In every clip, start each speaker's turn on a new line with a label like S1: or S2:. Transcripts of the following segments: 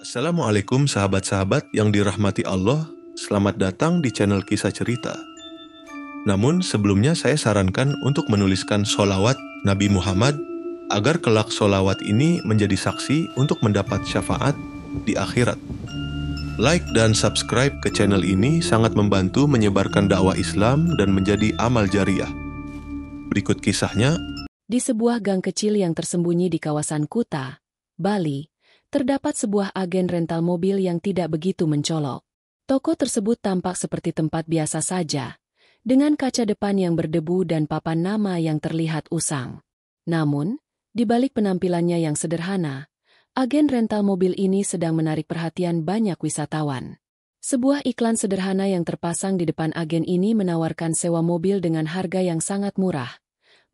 S1: Assalamualaikum sahabat-sahabat yang dirahmati Allah, selamat datang di channel Kisah Cerita. Namun sebelumnya saya sarankan untuk menuliskan sholawat Nabi Muhammad agar kelak sholawat ini menjadi saksi untuk mendapat syafaat di akhirat. Like dan subscribe ke channel ini sangat membantu menyebarkan dakwah Islam dan menjadi amal jariah. Berikut kisahnya.
S2: Di sebuah gang kecil yang tersembunyi di kawasan Kuta, Bali, terdapat sebuah agen rental mobil yang tidak begitu mencolok. Toko tersebut tampak seperti tempat biasa saja, dengan kaca depan yang berdebu dan papan nama yang terlihat usang. Namun, di balik penampilannya yang sederhana, agen rental mobil ini sedang menarik perhatian banyak wisatawan. Sebuah iklan sederhana yang terpasang di depan agen ini menawarkan sewa mobil dengan harga yang sangat murah,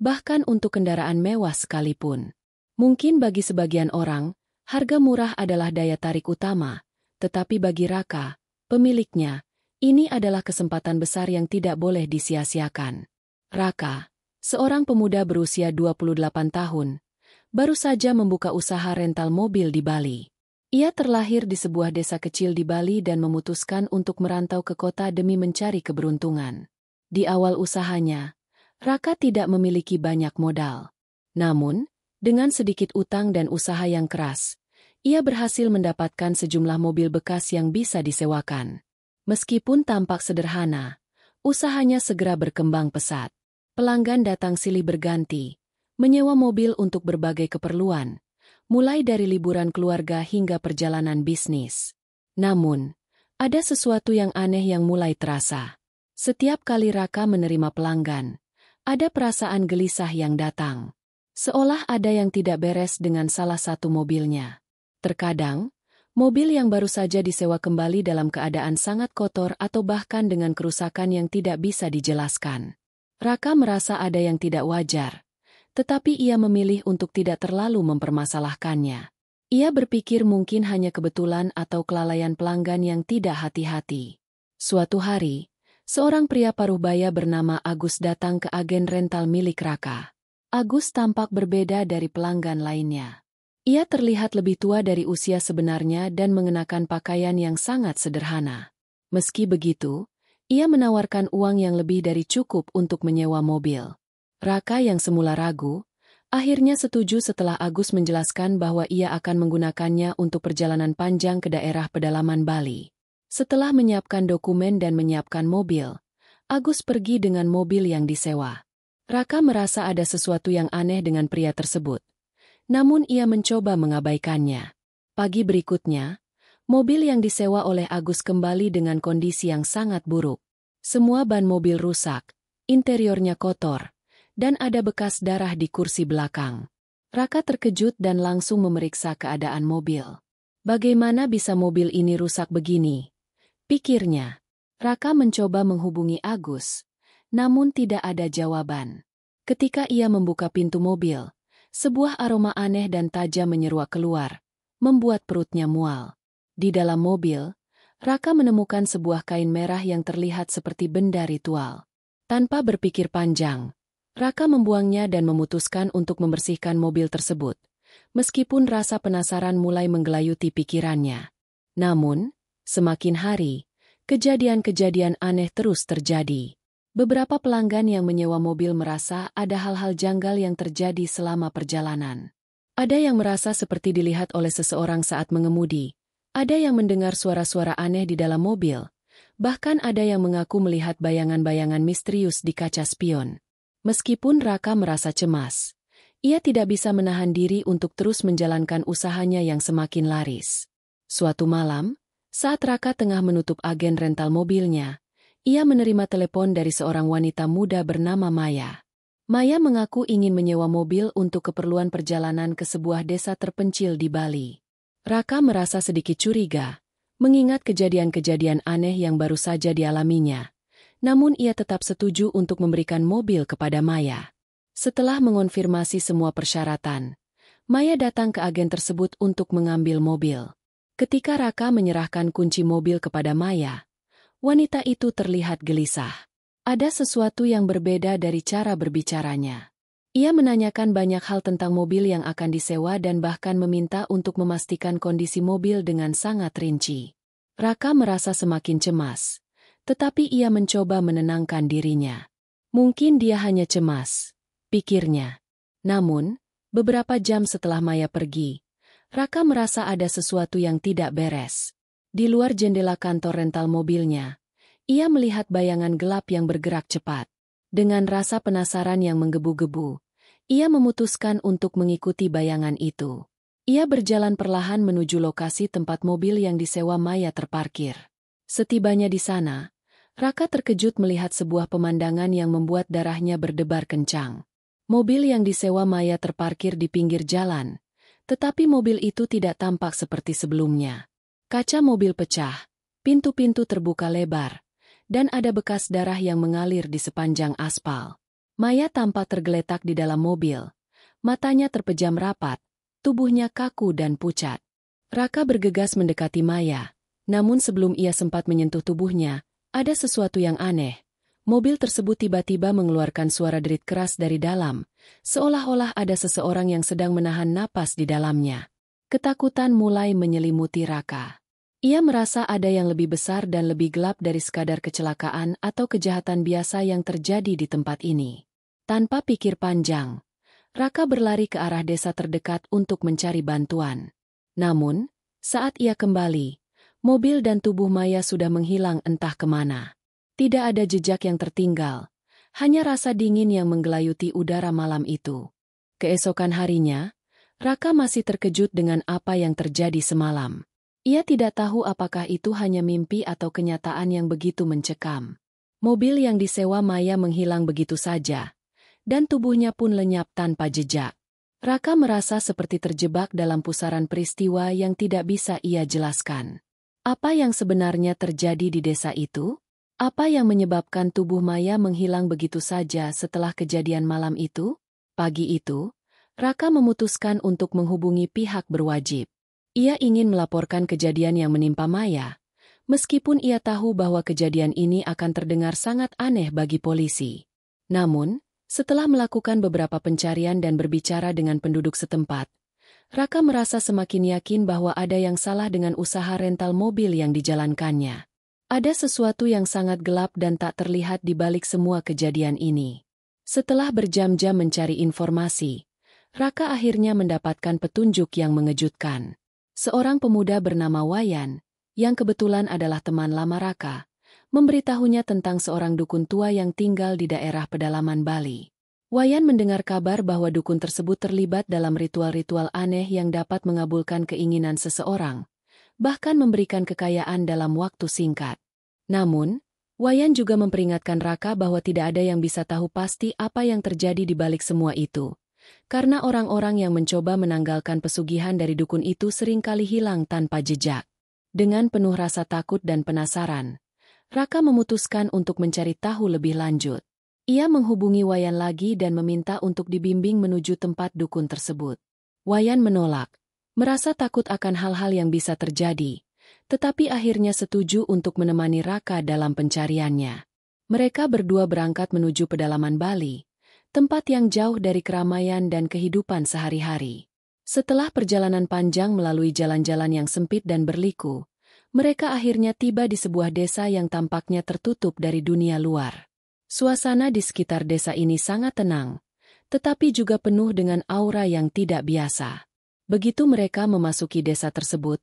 S2: bahkan untuk kendaraan mewah sekalipun. Mungkin bagi sebagian orang, harga murah adalah daya tarik utama, tetapi bagi Raka, pemiliknya, ini adalah kesempatan besar yang tidak boleh disia-siakan. Raka, seorang pemuda berusia 28 tahun, baru saja membuka usaha rental mobil di Bali. Ia terlahir di sebuah desa kecil di Bali dan memutuskan untuk merantau ke kota demi mencari keberuntungan. Di awal usahanya, Raka tidak memiliki banyak modal. Namun, dengan sedikit utang dan usaha yang keras, ia berhasil mendapatkan sejumlah mobil bekas yang bisa disewakan. Meskipun tampak sederhana, usahanya segera berkembang pesat. Pelanggan datang silih berganti, menyewa mobil untuk berbagai keperluan, mulai dari liburan keluarga hingga perjalanan bisnis. Namun, ada sesuatu yang aneh yang mulai terasa. Setiap kali Raka menerima pelanggan, ada perasaan gelisah yang datang. Seolah ada yang tidak beres dengan salah satu mobilnya. Terkadang, mobil yang baru saja disewa kembali dalam keadaan sangat kotor atau bahkan dengan kerusakan yang tidak bisa dijelaskan. Raka merasa ada yang tidak wajar, tetapi ia memilih untuk tidak terlalu mempermasalahkannya. Ia berpikir mungkin hanya kebetulan atau kelalaian pelanggan yang tidak hati-hati. Suatu hari, seorang pria paruh-baya bernama Agus datang ke agen rental milik Raka. Agus tampak berbeda dari pelanggan lainnya. Ia terlihat lebih tua dari usia sebenarnya dan mengenakan pakaian yang sangat sederhana. Meski begitu, ia menawarkan uang yang lebih dari cukup untuk menyewa mobil. Raka yang semula ragu, akhirnya setuju setelah Agus menjelaskan bahwa ia akan menggunakannya untuk perjalanan panjang ke daerah pedalaman Bali. Setelah menyiapkan dokumen dan menyiapkan mobil, Agus pergi dengan mobil yang disewa. Raka merasa ada sesuatu yang aneh dengan pria tersebut. Namun ia mencoba mengabaikannya. Pagi berikutnya, mobil yang disewa oleh Agus kembali dengan kondisi yang sangat buruk. Semua ban mobil rusak, interiornya kotor, dan ada bekas darah di kursi belakang. Raka terkejut dan langsung memeriksa keadaan mobil. Bagaimana bisa mobil ini rusak begini? Pikirnya. Raka mencoba menghubungi Agus, namun tidak ada jawaban. Ketika ia membuka pintu mobil, sebuah aroma aneh dan tajam menyeruak keluar, membuat perutnya mual. Di dalam mobil, Raka menemukan sebuah kain merah yang terlihat seperti benda ritual. Tanpa berpikir panjang, Raka membuangnya dan memutuskan untuk membersihkan mobil tersebut, meskipun rasa penasaran mulai menggelayuti pikirannya. Namun, semakin hari, kejadian-kejadian aneh terus terjadi. Beberapa pelanggan yang menyewa mobil merasa ada hal-hal janggal yang terjadi selama perjalanan. Ada yang merasa seperti dilihat oleh seseorang saat mengemudi, ada yang mendengar suara-suara aneh di dalam mobil, bahkan ada yang mengaku melihat bayangan-bayangan misterius di kaca spion. Meskipun Raka merasa cemas, ia tidak bisa menahan diri untuk terus menjalankan usahanya yang semakin laris. Suatu malam, saat Raka tengah menutup agen rental mobilnya, ia menerima telepon dari seorang wanita muda bernama Maya. Maya mengaku ingin menyewa mobil untuk keperluan perjalanan ke sebuah desa terpencil di Bali. Raka merasa sedikit curiga, mengingat kejadian-kejadian aneh yang baru saja dialaminya. Namun ia tetap setuju untuk memberikan mobil kepada Maya. Setelah mengonfirmasi semua persyaratan, Maya datang ke agen tersebut untuk mengambil mobil. Ketika Raka menyerahkan kunci mobil kepada Maya, wanita itu terlihat gelisah. Ada sesuatu yang berbeda dari cara berbicaranya. Ia menanyakan banyak hal tentang mobil yang akan disewa dan bahkan meminta untuk memastikan kondisi mobil dengan sangat rinci. Raka merasa semakin cemas, tetapi ia mencoba menenangkan dirinya. Mungkin dia hanya cemas, pikirnya. Namun, beberapa jam setelah Maya pergi, Raka merasa ada sesuatu yang tidak beres. Di luar jendela kantor rental mobilnya, ia melihat bayangan gelap yang bergerak cepat. Dengan rasa penasaran yang menggebu-gebu, ia memutuskan untuk mengikuti bayangan itu. Ia berjalan perlahan menuju lokasi tempat mobil yang disewa Maya terparkir. Setibanya di sana, Raka terkejut melihat sebuah pemandangan yang membuat darahnya berdebar kencang. Mobil yang disewa Maya terparkir di pinggir jalan, tetapi mobil itu tidak tampak seperti sebelumnya. Kaca mobil pecah, pintu-pintu terbuka lebar, dan ada bekas darah yang mengalir di sepanjang aspal. Maya tampak tergeletak di dalam mobil. Matanya terpejam rapat, tubuhnya kaku dan pucat. Raka bergegas mendekati Maya, namun sebelum ia sempat menyentuh tubuhnya, ada sesuatu yang aneh. Mobil tersebut tiba-tiba mengeluarkan suara derit keras dari dalam, seolah-olah ada seseorang yang sedang menahan napas di dalamnya. Ketakutan mulai menyelimuti Raka. Ia merasa ada yang lebih besar dan lebih gelap dari sekadar kecelakaan atau kejahatan biasa yang terjadi di tempat ini. Tanpa pikir panjang, Raka berlari ke arah desa terdekat untuk mencari bantuan. Namun, saat ia kembali, mobil dan tubuh Maya sudah menghilang entah kemana. Tidak ada jejak yang tertinggal, hanya rasa dingin yang menggelayuti udara malam itu. Keesokan harinya, Raka masih terkejut dengan apa yang terjadi semalam. Ia tidak tahu apakah itu hanya mimpi atau kenyataan yang begitu mencekam. Mobil yang disewa Maya menghilang begitu saja, dan tubuhnya pun lenyap tanpa jejak. Raka merasa seperti terjebak dalam pusaran peristiwa yang tidak bisa ia jelaskan. Apa yang sebenarnya terjadi di desa itu? Apa yang menyebabkan tubuh Maya menghilang begitu saja setelah kejadian malam itu? Pagi itu, Raka memutuskan untuk menghubungi pihak berwajib. Ia ingin melaporkan kejadian yang menimpa Maya, meskipun ia tahu bahwa kejadian ini akan terdengar sangat aneh bagi polisi. Namun, setelah melakukan beberapa pencarian dan berbicara dengan penduduk setempat, Raka merasa semakin yakin bahwa ada yang salah dengan usaha rental mobil yang dijalankannya. Ada sesuatu yang sangat gelap dan tak terlihat di balik semua kejadian ini. Setelah berjam-jam mencari informasi, Raka akhirnya mendapatkan petunjuk yang mengejutkan. Seorang pemuda bernama Wayan, yang kebetulan adalah teman lama Raka, memberitahunya tentang seorang dukun tua yang tinggal di daerah pedalaman Bali. Wayan mendengar kabar bahwa dukun tersebut terlibat dalam ritual-ritual aneh yang dapat mengabulkan keinginan seseorang, bahkan memberikan kekayaan dalam waktu singkat. Namun, Wayan juga memperingatkan Raka bahwa tidak ada yang bisa tahu pasti apa yang terjadi di balik semua itu. Karena orang-orang yang mencoba menanggalkan pesugihan dari dukun itu seringkali hilang tanpa jejak. Dengan penuh rasa takut dan penasaran, Raka memutuskan untuk mencari tahu lebih lanjut. Ia menghubungi Wayan lagi dan meminta untuk dibimbing menuju tempat dukun tersebut. Wayan menolak, merasa takut akan hal-hal yang bisa terjadi, tetapi akhirnya setuju untuk menemani Raka dalam pencariannya. Mereka berdua berangkat menuju pedalaman Bali, tempat yang jauh dari keramaian dan kehidupan sehari-hari. Setelah perjalanan panjang melalui jalan-jalan yang sempit dan berliku, mereka akhirnya tiba di sebuah desa yang tampaknya tertutup dari dunia luar. Suasana di sekitar desa ini sangat tenang, tetapi juga penuh dengan aura yang tidak biasa. Begitu mereka memasuki desa tersebut,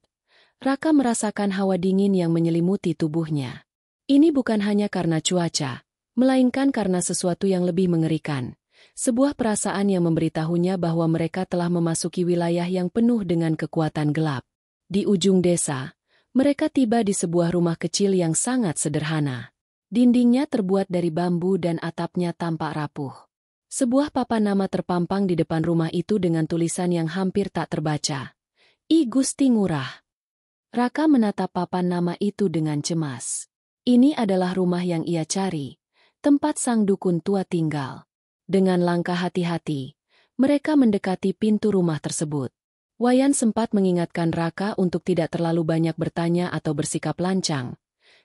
S2: Raka merasakan hawa dingin yang menyelimuti tubuhnya. Ini bukan hanya karena cuaca, melainkan karena sesuatu yang lebih mengerikan. Sebuah perasaan yang memberitahunya bahwa mereka telah memasuki wilayah yang penuh dengan kekuatan gelap. Di ujung desa, mereka tiba di sebuah rumah kecil yang sangat sederhana. Dindingnya terbuat dari bambu dan atapnya tampak rapuh. Sebuah papan nama terpampang di depan rumah itu dengan tulisan yang hampir tak terbaca. I Gusti Ngurah. Raka menatap papan nama itu dengan cemas. Ini adalah rumah yang ia cari, tempat sang dukun tua tinggal. Dengan langkah hati-hati, mereka mendekati pintu rumah tersebut. Wayan sempat mengingatkan Raka untuk tidak terlalu banyak bertanya atau bersikap lancang,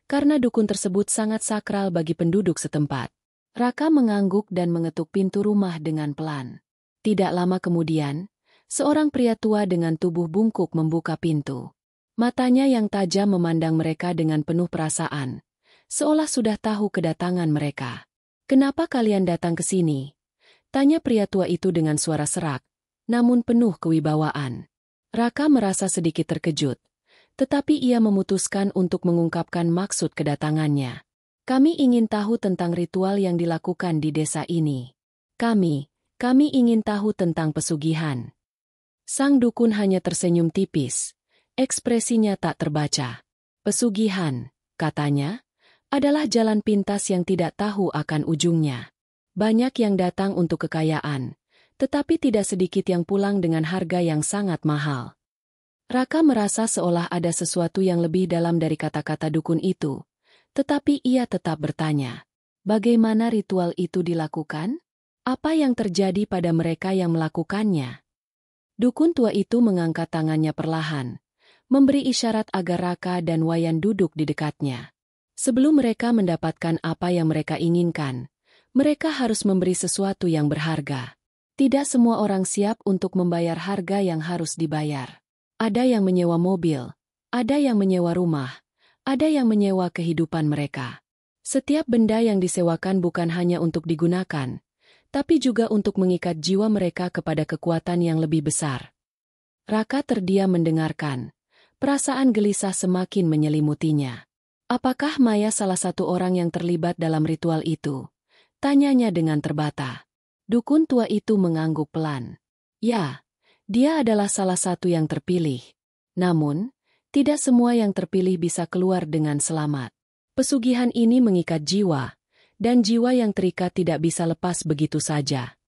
S2: karena dukun tersebut sangat sakral bagi penduduk setempat. Raka mengangguk dan mengetuk pintu rumah dengan pelan. Tidak lama kemudian, seorang pria tua dengan tubuh bungkuk membuka pintu. Matanya yang tajam memandang mereka dengan penuh perasaan, seolah sudah tahu kedatangan mereka. "Kenapa kalian datang ke sini?" tanya pria tua itu dengan suara serak, namun penuh kewibawaan. Raka merasa sedikit terkejut, tetapi ia memutuskan untuk mengungkapkan maksud kedatangannya. "Kami ingin tahu tentang ritual yang dilakukan di desa ini. Kami ingin tahu tentang pesugihan." Sang dukun hanya tersenyum tipis. Ekspresinya tak terbaca. "Pesugihan," katanya, "adalah jalan pintas yang tidak tahu akan ujungnya. Banyak yang datang untuk kekayaan, tetapi tidak sedikit yang pulang dengan harga yang sangat mahal." Raka merasa seolah ada sesuatu yang lebih dalam dari kata-kata dukun itu, tetapi ia tetap bertanya, bagaimana ritual itu dilakukan? Apa yang terjadi pada mereka yang melakukannya? Dukun tua itu mengangkat tangannya perlahan, memberi isyarat agar Raka dan Wayan duduk di dekatnya. Sebelum mereka mendapatkan apa yang mereka inginkan, mereka harus memberi sesuatu yang berharga. Tidak semua orang siap untuk membayar harga yang harus dibayar. Ada yang menyewa mobil, ada yang menyewa rumah, ada yang menyewa kehidupan mereka. Setiap benda yang disewakan bukan hanya untuk digunakan, tapi juga untuk mengikat jiwa mereka kepada kekuatan yang lebih besar. Raka terdiam mendengarkan. Perasaan gelisah semakin menyelimutinya. "Apakah Maya salah satu orang yang terlibat dalam ritual itu?" tanyanya dengan terbata. Dukun tua itu mengangguk pelan. "Ya, dia adalah salah satu yang terpilih. Namun, tidak semua yang terpilih bisa keluar dengan selamat. Pesugihan ini mengikat jiwa, dan jiwa yang terikat tidak bisa lepas begitu saja."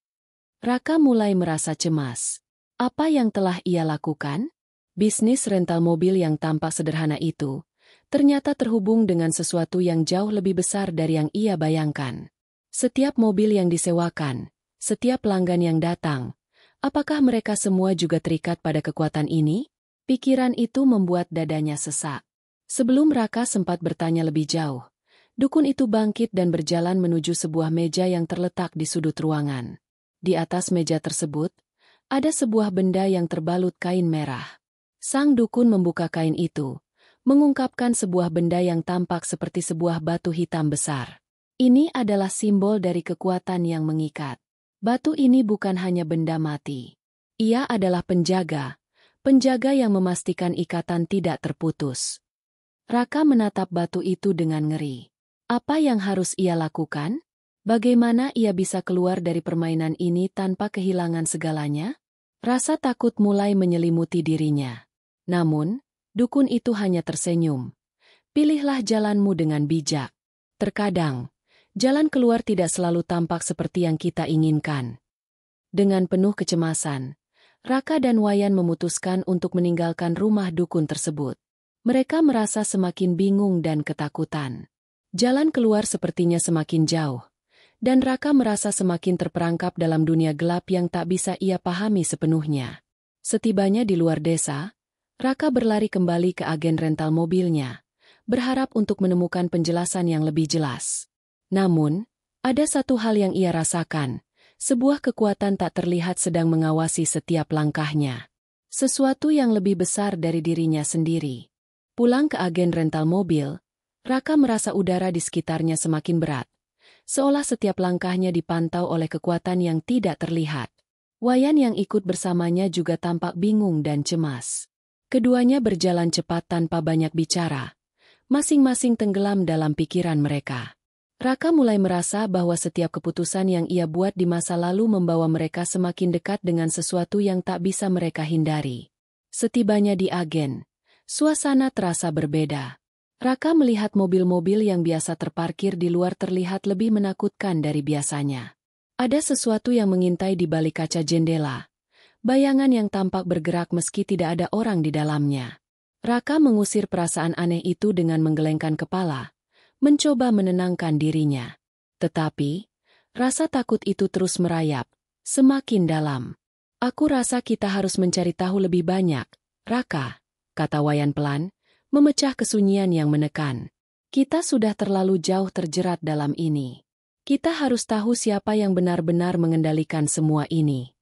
S2: Raka mulai merasa cemas. Apa yang telah ia lakukan? Bisnis rental mobil yang tampak sederhana itu ternyata terhubung dengan sesuatu yang jauh lebih besar dari yang ia bayangkan. Setiap mobil yang disewakan, setiap pelanggan yang datang, apakah mereka semua juga terikat pada kekuatan ini? Pikiran itu membuat dadanya sesak. Sebelum Raka sempat bertanya lebih jauh, dukun itu bangkit dan berjalan menuju sebuah meja yang terletak di sudut ruangan. Di atas meja tersebut, ada sebuah benda yang terbalut kain merah. Sang dukun membuka kain itu, mengungkapkan sebuah benda yang tampak seperti sebuah batu hitam besar. Ini adalah simbol dari kekuatan yang mengikat. Batu ini bukan hanya benda mati. Ia adalah penjaga yang memastikan ikatan tidak terputus. Raka menatap batu itu dengan ngeri. Apa yang harus ia lakukan? Bagaimana ia bisa keluar dari permainan ini tanpa kehilangan segalanya? Rasa takut mulai menyelimuti dirinya. Namun, dukun itu hanya tersenyum. "Pilihlah jalanmu dengan bijak. Terkadang, jalan keluar tidak selalu tampak seperti yang kita inginkan." Dengan penuh kecemasan, Raka dan Wayan memutuskan untuk meninggalkan rumah dukun tersebut. Mereka merasa semakin bingung dan ketakutan. Jalan keluar sepertinya semakin jauh, dan Raka merasa semakin terperangkap dalam dunia gelap yang tak bisa ia pahami sepenuhnya. Setibanya di luar desa, Raka berlari kembali ke agen rental mobilnya, berharap untuk menemukan penjelasan yang lebih jelas. Namun, ada satu hal yang ia rasakan, sebuah kekuatan tak terlihat sedang mengawasi setiap langkahnya. Sesuatu yang lebih besar dari dirinya sendiri. Pulang ke agen rental mobil, Raka merasa udara di sekitarnya semakin berat, seolah setiap langkahnya dipantau oleh kekuatan yang tidak terlihat. Wayan yang ikut bersamanya juga tampak bingung dan cemas. Keduanya berjalan cepat tanpa banyak bicara, masing-masing tenggelam dalam pikiran mereka. Raka mulai merasa bahwa setiap keputusan yang ia buat di masa lalu membawa mereka semakin dekat dengan sesuatu yang tak bisa mereka hindari. Setibanya di agen, suasana terasa berbeda. Raka melihat mobil-mobil yang biasa terparkir di luar terlihat lebih menakutkan dari biasanya. Ada sesuatu yang mengintai di balik kaca jendela. Bayangan yang tampak bergerak meski tidak ada orang di dalamnya. Raka mengusir perasaan aneh itu dengan menggelengkan kepala, mencoba menenangkan dirinya. Tetapi, rasa takut itu terus merayap, semakin dalam. "Aku rasa kita harus mencari tahu lebih banyak, Raka," kata Wayan pelan, memecah kesunyian yang menekan. "Kita sudah terlalu jauh terjerat dalam ini. Kita harus tahu siapa yang benar-benar mengendalikan semua ini."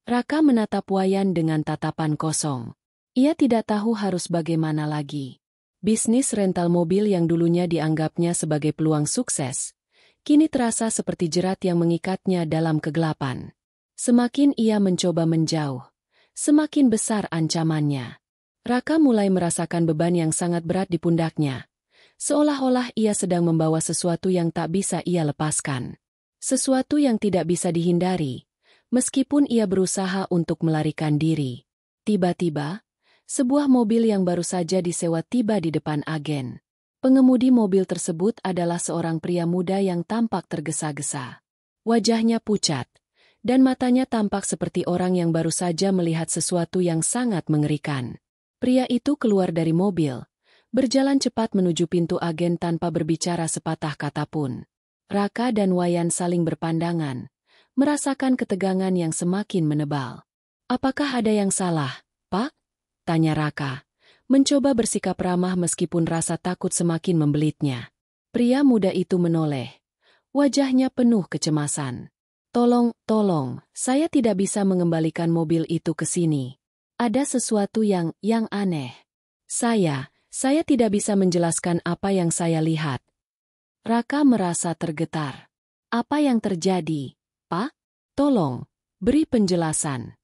S2: Raka menatap Wayan dengan tatapan kosong. Ia tidak tahu harus bagaimana lagi. Bisnis rental mobil yang dulunya dianggapnya sebagai peluang sukses, kini terasa seperti jerat yang mengikatnya dalam kegelapan. Semakin ia mencoba menjauh, semakin besar ancamannya. Raka mulai merasakan beban yang sangat berat di pundaknya. Seolah-olah ia sedang membawa sesuatu yang tak bisa ia lepaskan. Sesuatu yang tidak bisa dihindari, meskipun ia berusaha untuk melarikan diri. Tiba-tiba, sebuah mobil yang baru saja disewa tiba di depan agen. Pengemudi mobil tersebut adalah seorang pria muda yang tampak tergesa-gesa. Wajahnya pucat, dan matanya tampak seperti orang yang baru saja melihat sesuatu yang sangat mengerikan. Pria itu keluar dari mobil, berjalan cepat menuju pintu agen tanpa berbicara sepatah kata pun. Raka dan Wayan saling berpandangan, merasakan ketegangan yang semakin menebal. "Apakah ada yang salah, Pak?" tanya Raka, mencoba bersikap ramah meskipun rasa takut semakin membelitnya. Pria muda itu menoleh. Wajahnya penuh kecemasan. Tolong, saya tidak bisa mengembalikan mobil itu ke sini. Ada sesuatu yang aneh. Saya tidak bisa menjelaskan apa yang saya lihat." Raka merasa tergetar. "Apa yang terjadi, Pak? Tolong, beri penjelasan."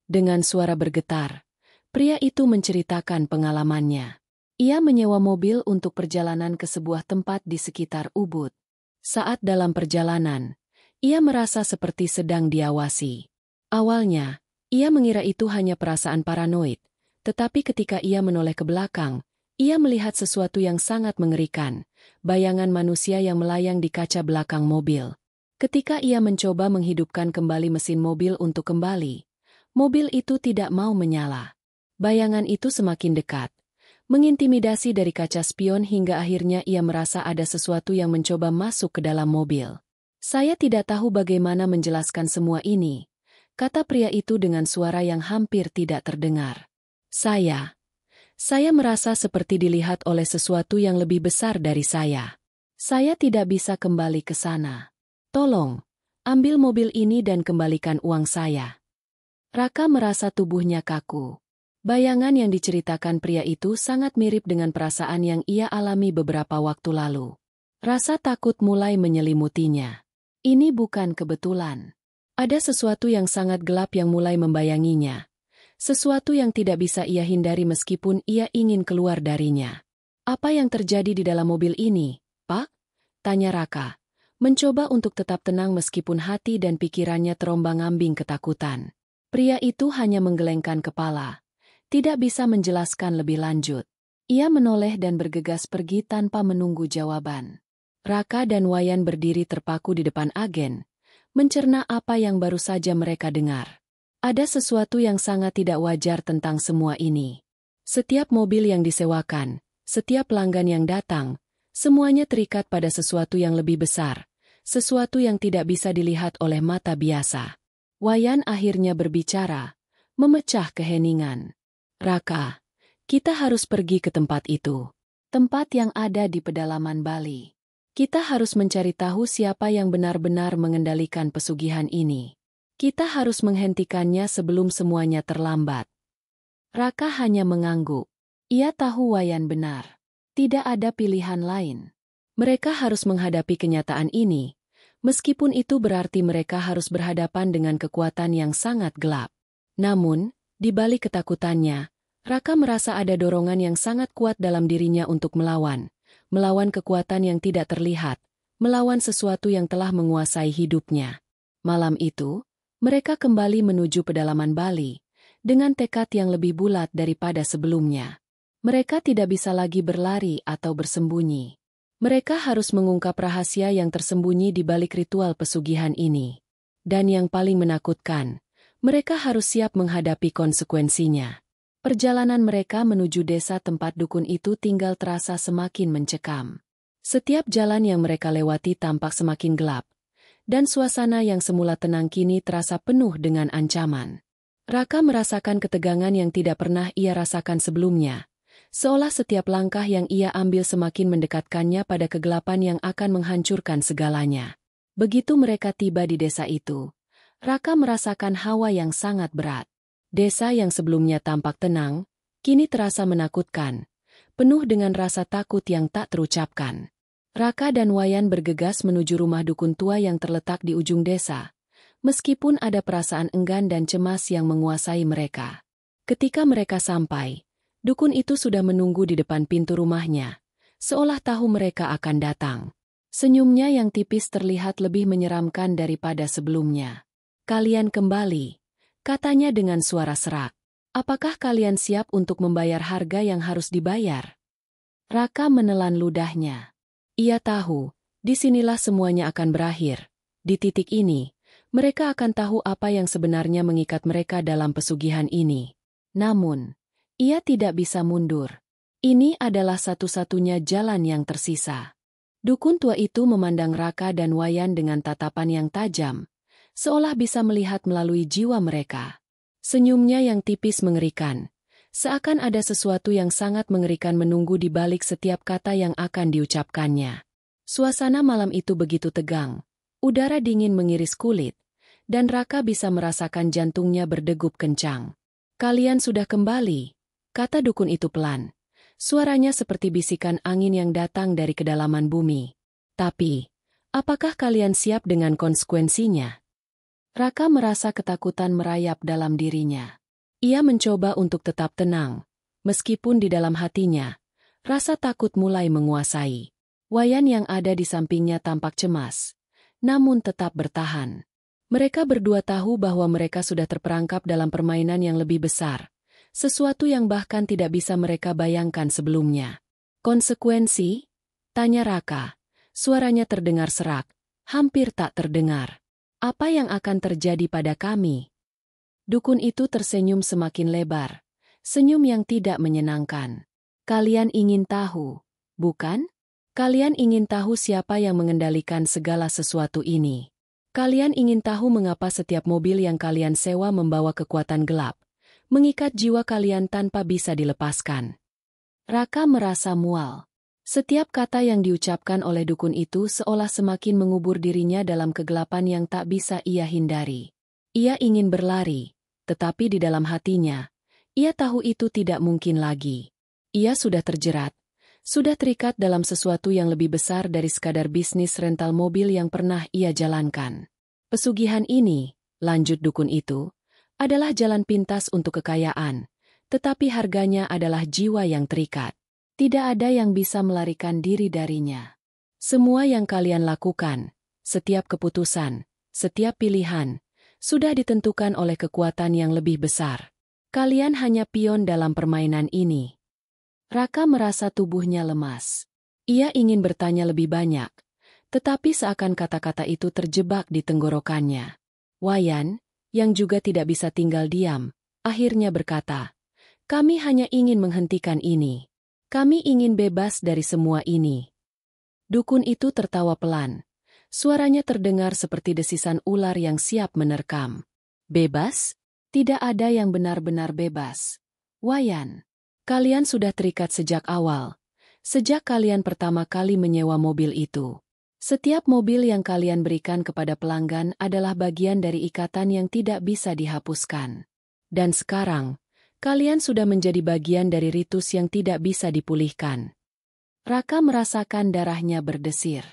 S2: Dengan suara bergetar, pria itu menceritakan pengalamannya. Ia menyewa mobil untuk perjalanan ke sebuah tempat di sekitar Ubud. Saat dalam perjalanan, ia merasa seperti sedang diawasi. Awalnya, ia mengira itu hanya perasaan paranoid, tetapi ketika ia menoleh ke belakang, ia melihat sesuatu yang sangat mengerikan, bayangan manusia yang melayang di kaca belakang mobil. Ketika ia mencoba menghidupkan kembali mesin mobil untuk kembali, mobil itu tidak mau menyala. Bayangan itu semakin dekat, mengintimidasi dari kaca spion hingga akhirnya ia merasa ada sesuatu yang mencoba masuk ke dalam mobil. "Saya tidak tahu bagaimana menjelaskan semua ini," kata pria itu dengan suara yang hampir tidak terdengar. Saya merasa seperti dilihat oleh sesuatu yang lebih besar dari saya. Saya tidak bisa kembali ke sana. Tolong, ambil mobil ini dan kembalikan uang saya." Raka merasa tubuhnya kaku. Bayangan yang diceritakan pria itu sangat mirip dengan perasaan yang ia alami beberapa waktu lalu. Rasa takut mulai menyelimutinya. Ini bukan kebetulan. Ada sesuatu yang sangat gelap yang mulai membayanginya. Sesuatu yang tidak bisa ia hindari meskipun ia ingin keluar darinya. "Apa yang terjadi di dalam mobil ini, Pak?" tanya Raka, mencoba untuk tetap tenang meskipun hati dan pikirannya terombang-ambing ketakutan. Pria itu hanya menggelengkan kepala, tidak bisa menjelaskan lebih lanjut. Ia menoleh dan bergegas pergi tanpa menunggu jawaban. Raka dan Wayan berdiri terpaku di depan agen, mencerna apa yang baru saja mereka dengar. Ada sesuatu yang sangat tidak wajar tentang semua ini. Setiap mobil yang disewakan, setiap pelanggan yang datang, semuanya terikat pada sesuatu yang lebih besar, sesuatu yang tidak bisa dilihat oleh mata biasa. Wayan akhirnya berbicara, memecah keheningan. "Raka, kita harus pergi ke tempat itu. Tempat yang ada di pedalaman Bali. Kita harus mencari tahu siapa yang benar-benar mengendalikan pesugihan ini. Kita harus menghentikannya sebelum semuanya terlambat." Raka hanya mengangguk. Ia tahu Wayan benar. Tidak ada pilihan lain. Mereka harus menghadapi kenyataan ini, meskipun itu berarti mereka harus berhadapan dengan kekuatan yang sangat gelap. Namun, di balik ketakutannya, Raka merasa ada dorongan yang sangat kuat dalam dirinya untuk melawan kekuatan yang tidak terlihat, melawan sesuatu yang telah menguasai hidupnya. Malam itu, mereka kembali menuju pedalaman Bali, dengan tekad yang lebih bulat daripada sebelumnya. Mereka tidak bisa lagi berlari atau bersembunyi. Mereka harus mengungkap rahasia yang tersembunyi di balik ritual pesugihan ini. Dan yang paling menakutkan, mereka harus siap menghadapi konsekuensinya. Perjalanan mereka menuju desa tempat dukun itu tinggal terasa semakin mencekam. Setiap jalan yang mereka lewati tampak semakin gelap, dan suasana yang semula tenang kini terasa penuh dengan ancaman. Raka merasakan ketegangan yang tidak pernah ia rasakan sebelumnya, seolah setiap langkah yang ia ambil semakin mendekatkannya pada kegelapan yang akan menghancurkan segalanya. Begitu mereka tiba di desa itu, Raka merasakan hawa yang sangat berat. Desa yang sebelumnya tampak tenang, kini terasa menakutkan, penuh dengan rasa takut yang tak terucapkan. Raka dan Wayan bergegas menuju rumah dukun tua yang terletak di ujung desa, meskipun ada perasaan enggan dan cemas yang menguasai mereka. Ketika mereka sampai, dukun itu sudah menunggu di depan pintu rumahnya, seolah tahu mereka akan datang. Senyumnya yang tipis terlihat lebih menyeramkan daripada sebelumnya. "Kalian kembali," katanya dengan suara serak. "Apakah kalian siap untuk membayar harga yang harus dibayar?" Raka menelan ludahnya. Ia tahu, disinilah semuanya akan berakhir. Di titik ini, mereka akan tahu apa yang sebenarnya mengikat mereka dalam pesugihan ini. Namun, ia tidak bisa mundur. Ini adalah satu-satunya jalan yang tersisa. Dukun tua itu memandang Raka dan Wayan dengan tatapan yang tajam, seolah bisa melihat melalui jiwa mereka. Senyumnya yang tipis mengerikan, seakan ada sesuatu yang sangat mengerikan menunggu di balik setiap kata yang akan diucapkannya. Suasana malam itu begitu tegang, udara dingin mengiris kulit, dan Raka bisa merasakan jantungnya berdegup kencang. "Kalian sudah kembali," kata dukun itu pelan. Suaranya seperti bisikan angin yang datang dari kedalaman bumi. "Tapi, apakah kalian siap dengan konsekuensinya?" Raka merasa ketakutan merayap dalam dirinya. Ia mencoba untuk tetap tenang, meskipun di dalam hatinya, rasa takut mulai menguasai. Wayan yang ada di sampingnya tampak cemas, namun tetap bertahan. Mereka berdua tahu bahwa mereka sudah terperangkap dalam permainan yang lebih besar. Sesuatu yang bahkan tidak bisa mereka bayangkan sebelumnya. "Konsekuensi?" tanya Raka. Suaranya terdengar serak, hampir tak terdengar. "Apa yang akan terjadi pada kami?" Dukun itu tersenyum semakin lebar, senyum yang tidak menyenangkan. "Kalian ingin tahu, bukan? Kalian ingin tahu siapa yang mengendalikan segala sesuatu ini. Kalian ingin tahu mengapa setiap mobil yang kalian sewa membawa kekuatan gelap, mengikat jiwa kalian tanpa bisa dilepaskan." Raka merasa mual. Setiap kata yang diucapkan oleh dukun itu seolah semakin mengubur dirinya dalam kegelapan yang tak bisa ia hindari. Ia ingin berlari, tetapi di dalam hatinya, ia tahu itu tidak mungkin lagi. Ia sudah terjerat, sudah terikat dalam sesuatu yang lebih besar dari sekadar bisnis rental mobil yang pernah ia jalankan. "Pesugihan ini," lanjut dukun itu, "adalah jalan pintas untuk kekayaan, tetapi harganya adalah jiwa yang terikat. Tidak ada yang bisa melarikan diri darinya. Semua yang kalian lakukan, setiap keputusan, setiap pilihan, sudah ditentukan oleh kekuatan yang lebih besar. Kalian hanya pion dalam permainan ini." Raka merasa tubuhnya lemas. Ia ingin bertanya lebih banyak, tetapi seakan kata-kata itu terjebak di tenggorokannya. Wayan, yang juga tidak bisa tinggal diam, akhirnya berkata, "Kami hanya ingin menghentikan ini. Kami ingin bebas dari semua ini." Dukun itu tertawa pelan. Suaranya terdengar seperti desisan ular yang siap menerkam. "Bebas? Tidak ada yang benar-benar bebas. Wayan, kalian sudah terikat sejak awal. Sejak kalian pertama kali menyewa mobil itu. Setiap mobil yang kalian berikan kepada pelanggan adalah bagian dari ikatan yang tidak bisa dihapuskan. Dan sekarang, kalian sudah menjadi bagian dari ritus yang tidak bisa dipulihkan." Raka merasakan darahnya berdesir.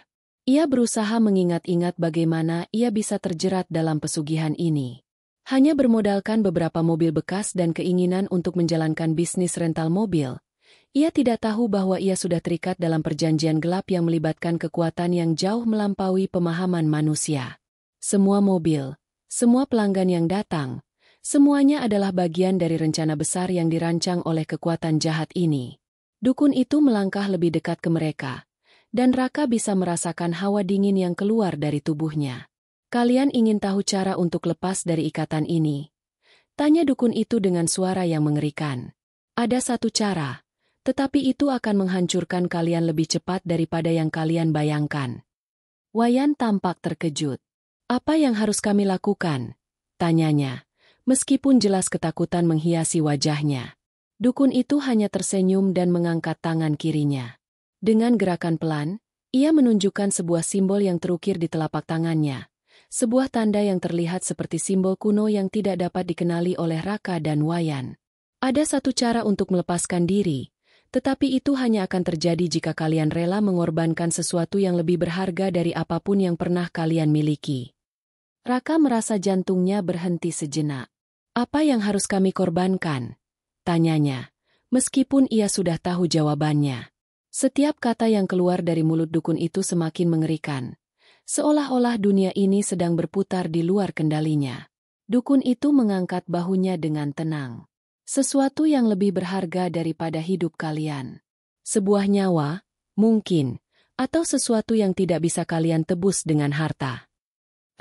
S2: Ia berusaha mengingat-ingat bagaimana ia bisa terjerat dalam pesugihan ini. Hanya bermodalkan beberapa mobil bekas dan keinginan untuk menjalankan bisnis rental mobil, ia tidak tahu bahwa ia sudah terikat dalam perjanjian gelap yang melibatkan kekuatan yang jauh melampaui pemahaman manusia. Semua mobil, semua pelanggan yang datang, semuanya adalah bagian dari rencana besar yang dirancang oleh kekuatan jahat ini. Dukun itu melangkah lebih dekat ke mereka, dan Raka bisa merasakan hawa dingin yang keluar dari tubuhnya. "Kalian ingin tahu cara untuk lepas dari ikatan ini?" tanya dukun itu dengan suara yang mengerikan. "Ada satu cara. Tetapi itu akan menghancurkan kalian lebih cepat daripada yang kalian bayangkan." Wayan tampak terkejut. "Apa yang harus kami lakukan?" tanyanya, meskipun jelas ketakutan menghiasi wajahnya. Dukun itu hanya tersenyum dan mengangkat tangan kirinya. Dengan gerakan pelan, ia menunjukkan sebuah simbol yang terukir di telapak tangannya, sebuah tanda yang terlihat seperti simbol kuno yang tidak dapat dikenali oleh Raka dan Wayan. Ada satu cara untuk melepaskan diri, tetapi itu hanya akan terjadi jika kalian rela mengorbankan sesuatu yang lebih berharga dari apapun yang pernah kalian miliki. Raka merasa jantungnya berhenti sejenak. Apa yang harus kami korbankan? Tanyanya, meskipun ia sudah tahu jawabannya. Setiap kata yang keluar dari mulut dukun itu semakin mengerikan. Seolah-olah dunia ini sedang berputar di luar kendalinya. Dukun itu mengangkat bahunya dengan tenang. Sesuatu yang lebih berharga daripada hidup kalian. Sebuah nyawa, mungkin, atau sesuatu yang tidak bisa kalian tebus dengan harta.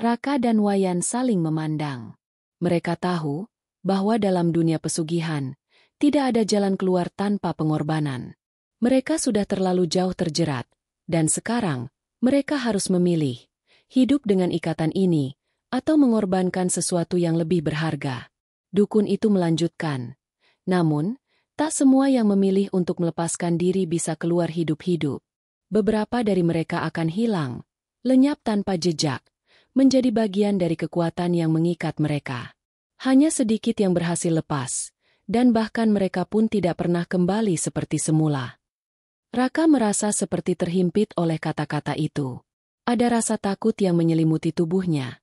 S2: Raka dan Wayan saling memandang. Mereka tahu bahwa dalam dunia pesugihan, tidak ada jalan keluar tanpa pengorbanan. Mereka sudah terlalu jauh terjerat, dan sekarang, mereka harus memilih, hidup dengan ikatan ini, atau mengorbankan sesuatu yang lebih berharga. Dukun itu melanjutkan. Namun, tak semua yang memilih untuk melepaskan diri bisa keluar hidup-hidup. Beberapa dari mereka akan hilang, lenyap tanpa jejak, menjadi bagian dari kekuatan yang mengikat mereka. Hanya sedikit yang berhasil lepas, dan bahkan mereka pun tidak pernah kembali seperti semula. Raka merasa seperti terhimpit oleh kata-kata itu. Ada rasa takut yang menyelimuti tubuhnya.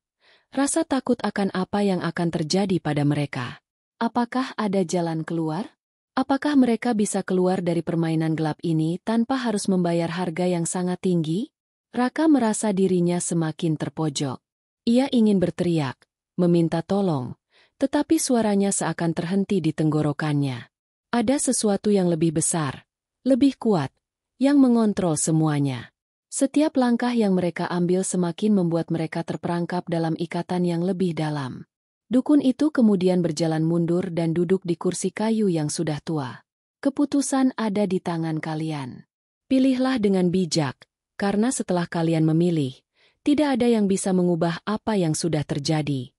S2: Rasa takut akan apa yang akan terjadi pada mereka. Apakah ada jalan keluar? Apakah mereka bisa keluar dari permainan gelap ini tanpa harus membayar harga yang sangat tinggi? Raka merasa dirinya semakin terpojok. Ia ingin berteriak, meminta tolong, tetapi suaranya seakan terhenti di tenggorokannya. Ada sesuatu yang lebih besar, lebih kuat, yang mengontrol semuanya. Setiap langkah yang mereka ambil semakin membuat mereka terperangkap dalam ikatan yang lebih dalam. Dukun itu kemudian berjalan mundur dan duduk di kursi kayu yang sudah tua. Keputusan ada di tangan kalian. Pilihlah dengan bijak, karena setelah kalian memilih, tidak ada yang bisa mengubah apa yang sudah terjadi.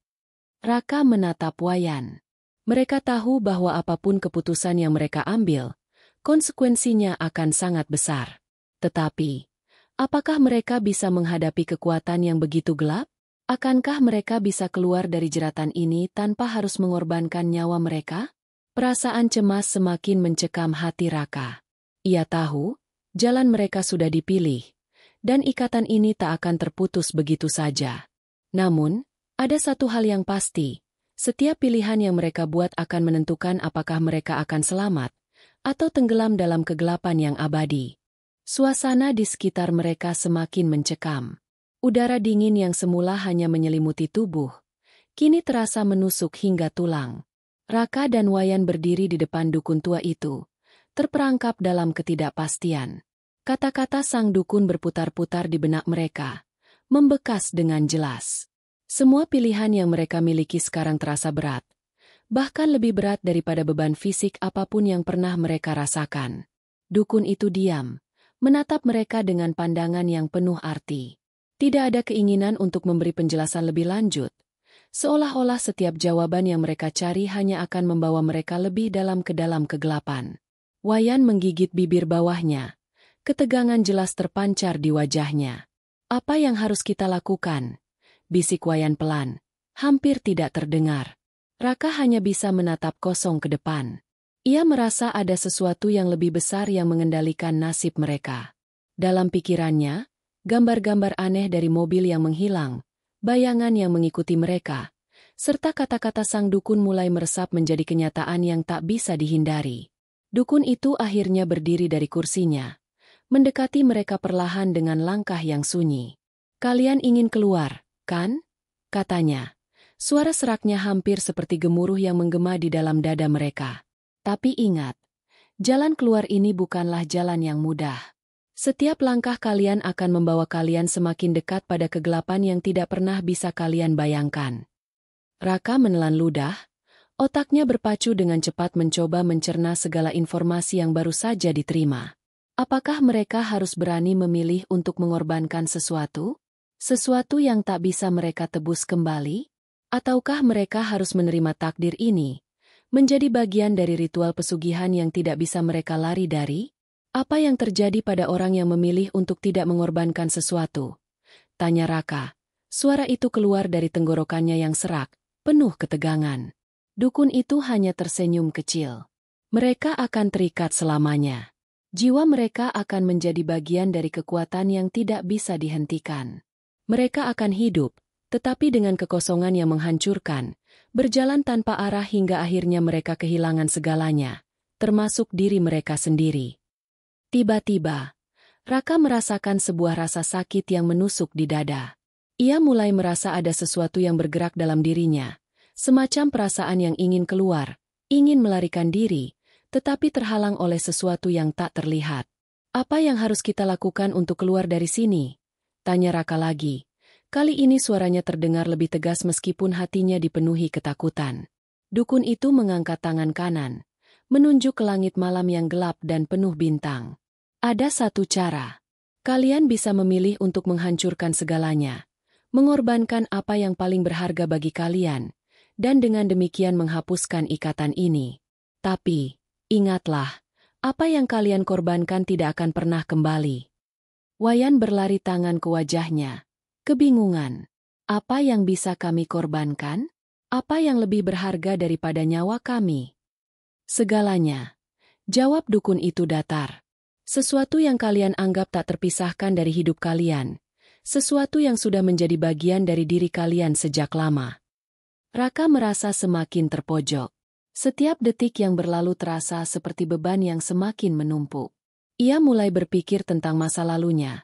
S2: Raka menatap Wayan. Mereka tahu bahwa apapun keputusan yang mereka ambil, konsekuensinya akan sangat besar. Tetapi, apakah mereka bisa menghadapi kekuatan yang begitu gelap? Akankah mereka bisa keluar dari jeratan ini tanpa harus mengorbankan nyawa mereka? Perasaan cemas semakin mencekam hati Raka. Ia tahu, jalan mereka sudah dipilih, dan ikatan ini tak akan terputus begitu saja. Namun, ada satu hal yang pasti, setiap pilihan yang mereka buat akan menentukan apakah mereka akan selamat, atau tenggelam dalam kegelapan yang abadi. Suasana di sekitar mereka semakin mencekam. Udara dingin yang semula hanya menyelimuti tubuh, kini terasa menusuk hingga tulang. Raka dan Wayan berdiri di depan dukun tua itu, terperangkap dalam ketidakpastian. Kata-kata sang dukun berputar-putar di benak mereka, membekas dengan jelas. Semua pilihan yang mereka miliki sekarang terasa berat, bahkan lebih berat daripada beban fisik apapun yang pernah mereka rasakan. Dukun itu diam, menatap mereka dengan pandangan yang penuh arti. Tidak ada keinginan untuk memberi penjelasan lebih lanjut, seolah-olah setiap jawaban yang mereka cari hanya akan membawa mereka lebih dalam ke dalam kegelapan. Wayan menggigit bibir bawahnya, ketegangan jelas terpancar di wajahnya. Apa yang harus kita lakukan? Bisik Wayan pelan, hampir tidak terdengar. Raka hanya bisa menatap kosong ke depan. Ia merasa ada sesuatu yang lebih besar yang mengendalikan nasib mereka. Dalam pikirannya, gambar-gambar aneh dari mobil yang menghilang, bayangan yang mengikuti mereka, serta kata-kata sang dukun mulai meresap menjadi kenyataan yang tak bisa dihindari. Dukun itu akhirnya berdiri dari kursinya, mendekati mereka perlahan dengan langkah yang sunyi. "Kalian ingin keluar, kan?" katanya. Suara seraknya hampir seperti gemuruh yang menggema di dalam dada mereka. Tapi ingat, jalan keluar ini bukanlah jalan yang mudah. Setiap langkah kalian akan membawa kalian semakin dekat pada kegelapan yang tidak pernah bisa kalian bayangkan. Raka menelan ludah, otaknya berpacu dengan cepat mencoba mencerna segala informasi yang baru saja diterima. Apakah mereka harus berani memilih untuk mengorbankan sesuatu? Sesuatu yang tak bisa mereka tebus kembali? Ataukah mereka harus menerima takdir ini, menjadi bagian dari ritual pesugihan yang tidak bisa mereka lari dari? Apa yang terjadi pada orang yang memilih untuk tidak mengorbankan sesuatu? Tanya Raka, Suara itu keluar dari tenggorokannya yang serak, penuh ketegangan. Dukun itu hanya tersenyum kecil. Mereka akan terikat selamanya. Jiwa mereka akan menjadi bagian dari kekuatan yang tidak bisa dihentikan. Mereka akan hidup, tetapi dengan kekosongan yang menghancurkan, berjalan tanpa arah hingga akhirnya mereka kehilangan segalanya, termasuk diri mereka sendiri. Tiba-tiba, Raka merasakan sebuah rasa sakit yang menusuk di dada. Ia mulai merasa ada sesuatu yang bergerak dalam dirinya, semacam perasaan yang ingin keluar, ingin melarikan diri, tetapi terhalang oleh sesuatu yang tak terlihat. Apa yang harus kita lakukan untuk keluar dari sini? Tanya Raka lagi. Kali ini suaranya terdengar lebih tegas meskipun hatinya dipenuhi ketakutan. Dukun itu mengangkat tangan kanan, menunjuk ke langit malam yang gelap dan penuh bintang. Ada satu cara. Kalian bisa memilih untuk menghancurkan segalanya, mengorbankan apa yang paling berharga bagi kalian, dan dengan demikian menghapuskan ikatan ini. Tapi, ingatlah, apa yang kalian korbankan tidak akan pernah kembali. Wayan berlari tangan ke wajahnya. Kebingungan. Apa yang bisa kami korbankan? Apa yang lebih berharga daripada nyawa kami? Segalanya. Jawab dukun itu datar. Sesuatu yang kalian anggap tak terpisahkan dari hidup kalian. Sesuatu yang sudah menjadi bagian dari diri kalian sejak lama. Raka merasa semakin terpojok. Setiap detik yang berlalu terasa seperti beban yang semakin menumpuk. Ia mulai berpikir tentang masa lalunya.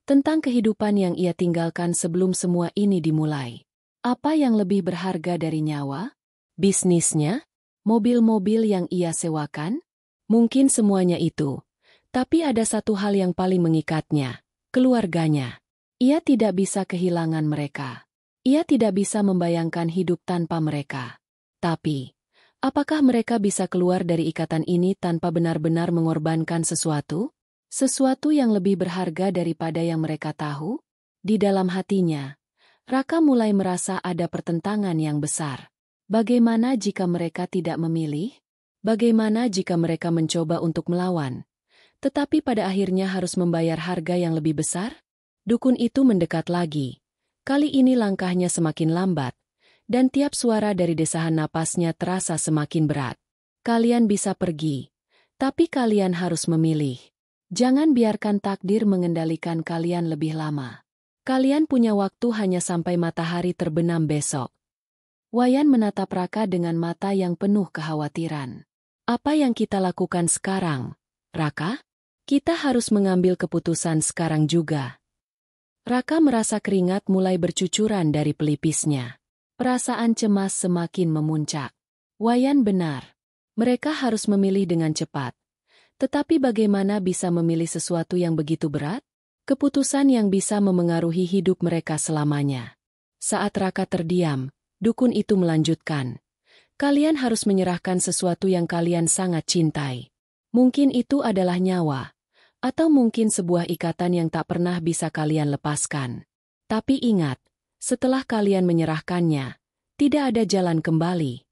S2: Tentang kehidupan yang ia tinggalkan sebelum semua ini dimulai. Apa yang lebih berharga dari nyawa? Bisnisnya? Mobil-mobil yang ia sewakan? Mungkin semuanya itu. Tapi ada satu hal yang paling mengikatnya, keluarganya. Ia tidak bisa kehilangan mereka. Ia tidak bisa membayangkan hidup tanpa mereka. Tapi, apakah mereka bisa keluar dari ikatan ini tanpa benar-benar mengorbankan sesuatu? Sesuatu yang lebih berharga daripada yang mereka tahu? Di dalam hatinya, Raka mulai merasa ada pertentangan yang besar. Bagaimana jika mereka tidak memilih? Bagaimana jika mereka mencoba untuk melawan, tetapi pada akhirnya harus membayar harga yang lebih besar? Dukun itu mendekat lagi. Kali ini langkahnya semakin lambat, dan tiap suara dari desahan napasnya terasa semakin berat. Kalian bisa pergi, tapi kalian harus memilih. Jangan biarkan takdir mengendalikan kalian lebih lama. Kalian punya waktu hanya sampai matahari terbenam besok. Wayan menatap Raka dengan mata yang penuh kekhawatiran. Apa yang kita lakukan sekarang, Raka? Kita harus mengambil keputusan sekarang juga. Raka merasa keringat mulai bercucuran dari pelipisnya. Perasaan cemas semakin memuncak. Wayan benar. Mereka harus memilih dengan cepat. Tetapi bagaimana bisa memilih sesuatu yang begitu berat? Keputusan yang bisa memengaruhi hidup mereka selamanya. Saat Raka terdiam, dukun itu melanjutkan. Kalian harus menyerahkan sesuatu yang kalian sangat cintai. Mungkin itu adalah nyawa. Atau mungkin sebuah ikatan yang tak pernah bisa kalian lepaskan. Tapi ingat, setelah kalian menyerahkannya, tidak ada jalan kembali.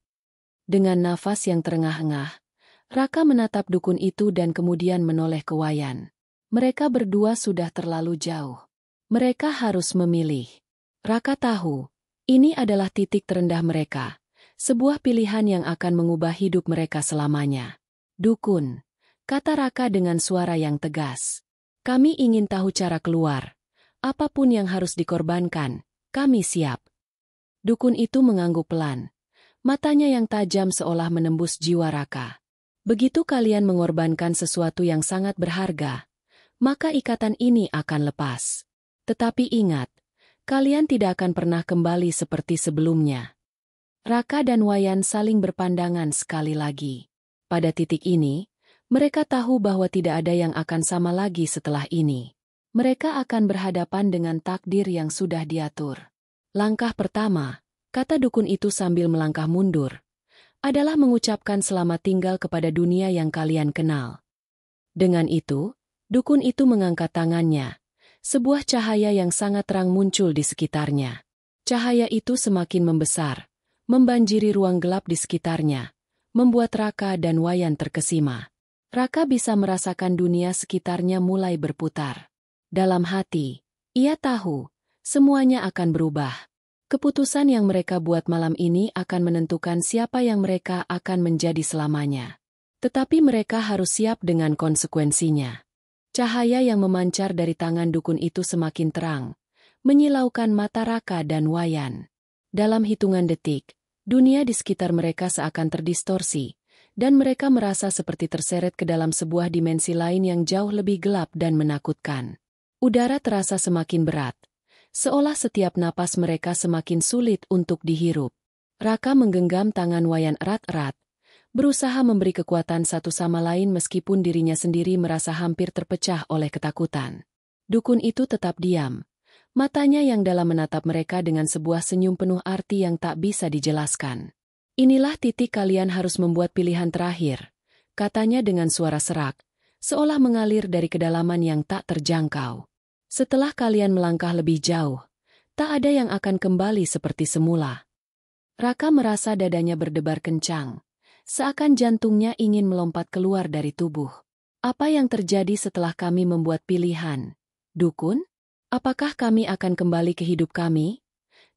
S2: Dengan nafas yang terengah-engah, Raka menatap dukun itu dan kemudian menoleh ke Wayan. Mereka berdua sudah terlalu jauh. Mereka harus memilih. Raka tahu, ini adalah titik terendah mereka. Sebuah pilihan yang akan mengubah hidup mereka selamanya. Dukun, kata Raka dengan suara yang tegas. Kami ingin tahu cara keluar. Apapun yang harus dikorbankan, kami siap. Dukun itu mengangguk pelan. Matanya yang tajam seolah menembus jiwa Raka. Begitu kalian mengorbankan sesuatu yang sangat berharga, maka ikatan ini akan lepas. Tetapi ingat, kalian tidak akan pernah kembali seperti sebelumnya. Raka dan Wayan saling berpandangan sekali lagi. Pada titik ini, mereka tahu bahwa tidak ada yang akan sama lagi setelah ini. Mereka akan berhadapan dengan takdir yang sudah diatur. Langkah pertama, kata dukun itu sambil melangkah mundur, adalah mengucapkan selamat tinggal kepada dunia yang kalian kenal. Dengan itu, dukun itu mengangkat tangannya. Sebuah cahaya yang sangat terang muncul di sekitarnya. Cahaya itu semakin membesar, membanjiri ruang gelap di sekitarnya, membuat Raka dan Wayan terkesima. Raka bisa merasakan dunia sekitarnya mulai berputar. Dalam hati, ia tahu, semuanya akan berubah. Keputusan yang mereka buat malam ini akan menentukan siapa yang mereka akan menjadi selamanya. Tetapi mereka harus siap dengan konsekuensinya. Cahaya yang memancar dari tangan dukun itu semakin terang, menyilaukan mata Raka dan Wayan. Dalam hitungan detik, dunia di sekitar mereka seakan terdistorsi, dan mereka merasa seperti terseret ke dalam sebuah dimensi lain yang jauh lebih gelap dan menakutkan. Udara terasa semakin berat, seolah setiap napas mereka semakin sulit untuk dihirup. Raka menggenggam tangan Wayan erat-erat, berusaha memberi kekuatan satu sama lain meskipun dirinya sendiri merasa hampir terpecah oleh ketakutan. Dukun itu tetap diam, matanya yang dalam menatap mereka dengan sebuah senyum penuh arti yang tak bisa dijelaskan. Inilah titik kalian harus membuat pilihan terakhir, katanya dengan suara serak, seolah mengalir dari kedalaman yang tak terjangkau. Setelah kalian melangkah lebih jauh, tak ada yang akan kembali seperti semula. Raka merasa dadanya berdebar kencang, seakan jantungnya ingin melompat keluar dari tubuh. Apa yang terjadi setelah kami membuat pilihan? Dukun? Apakah kami akan kembali ke hidup kami?